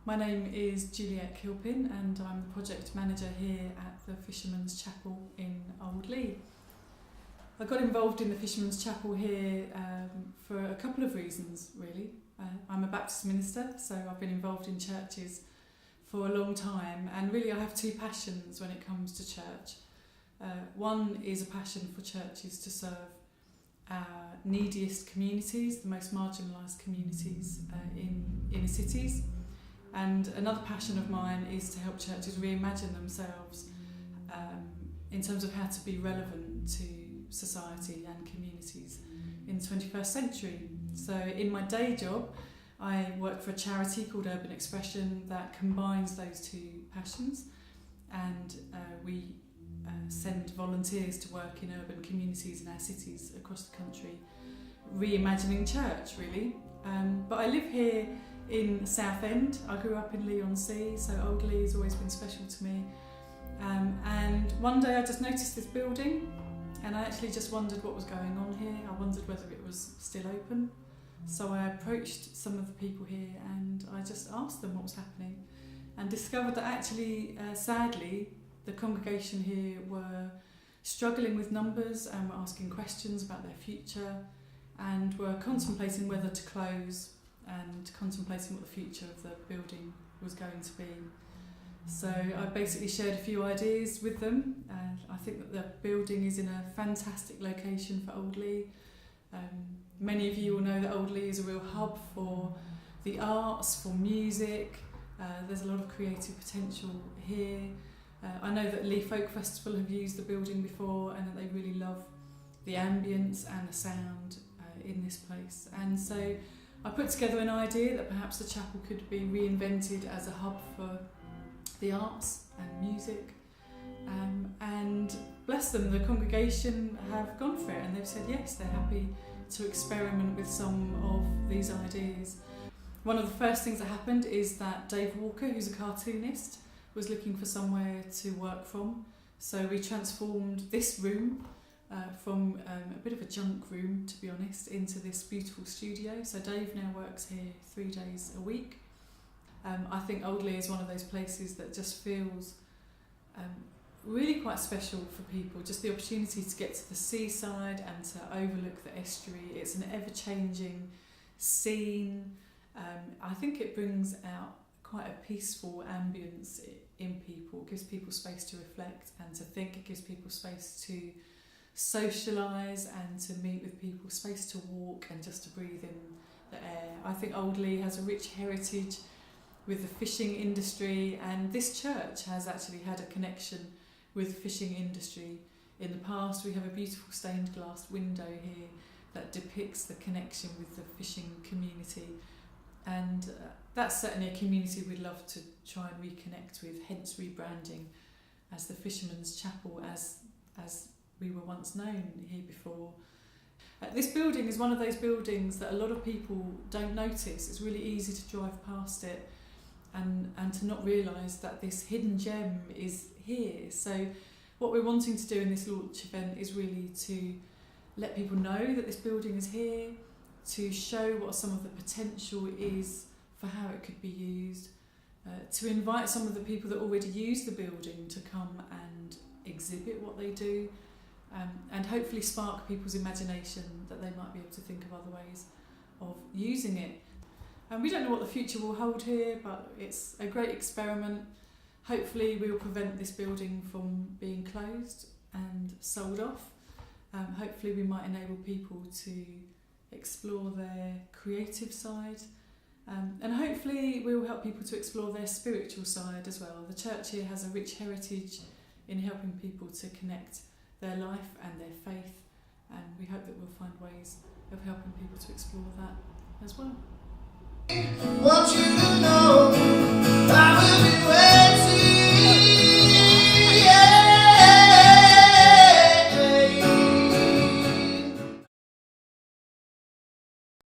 My name is Juliet Kilpin and I'm the project manager here at the Fisherman's Chapel in Old Leigh. I got involved in the Fisherman's Chapel here for a couple of reasons really. I'm a Baptist minister, so I've been involved in churches for a long time, and really I have two passions when it comes to church. One is a passion for churches to serve our neediest communities, the most marginalised communities in inner cities. And another passion of mine is to help churches reimagine themselves in terms of how to be relevant to society and communities in the 21st century. So in my day job, I work for a charity called Urban Expression that combines those two passions, and we send volunteers to work in urban communities in our cities across the country, reimagining church really. But I live here in Southend. I grew up in Leigh-on-Sea, so Old Leigh has always been special to me. And one day I just noticed this building, and I actually just wondered what was going on here. I wondered whether it was still open. So I approached some of the people here and I just asked them what was happening, and discovered that actually, sadly, the congregation here were struggling with numbers and were asking questions about their future and were contemplating whether to close and contemplating what the future of the building was going to be. So I basically shared a few ideas with them. I think that the building is in a fantastic location for Old Leigh. Many of you will know that Old Leigh is a real hub for the arts, for music. There's a lot of creative potential here. I know that Leigh Folk Festival have used the building before and that they really love the ambience and the sound in this place. And so I put together an idea that perhaps the chapel could be reinvented as a hub for the arts and music. And bless them, the congregation have gone for it and they've said yes, they're happy to experiment with some of these ideas. One of the first things that happened is that Dave Walker, who's a cartoonist, was looking for somewhere to work from. So we transformed this room from a bit of a junk room, to be honest, into this beautiful studio. So Dave now works here 3 days a week. I think Old Leigh is one of those places that just feels really quite special for people. Just the opportunity to get to the seaside and to overlook the estuary. It's an ever-changing scene. I think it brings out quite a peaceful ambience in people. It gives people space to reflect and to think. It gives people space to socialise and to meet with people, space to walk and just to breathe in the air. I think Old Leigh has a rich heritage with the fishing industry, and this church has actually had a connection with the fishing industry. In the past, we have a beautiful stained glass window here that depicts the connection with the fishing community, and that's certainly a community we'd love to try and reconnect with, hence rebranding as the Fisherman's Chapel as we were once known here before. This building is one of those buildings that a lot of people don't notice. It's really easy to drive past it and to not realise that this hidden gem is here. So what we're wanting to do in this launch event is really to let people know that this building is here, to show what some of the potential is for how it could be used, to invite some of the people that already use the building to come and exhibit what they do, and hopefully spark people's imagination that they might be able to think of other ways of using it. And we don't know what the future will hold here, but it's a great experiment. Hopefully we will prevent this building from being closed and sold off. Hopefully we might enable people to explore their creative side, and hopefully we will help people to explore their spiritual side as well. The church here has a rich heritage in helping people to connect their life and their faith, and we hope that we'll find ways of helping people to explore that as well. Watch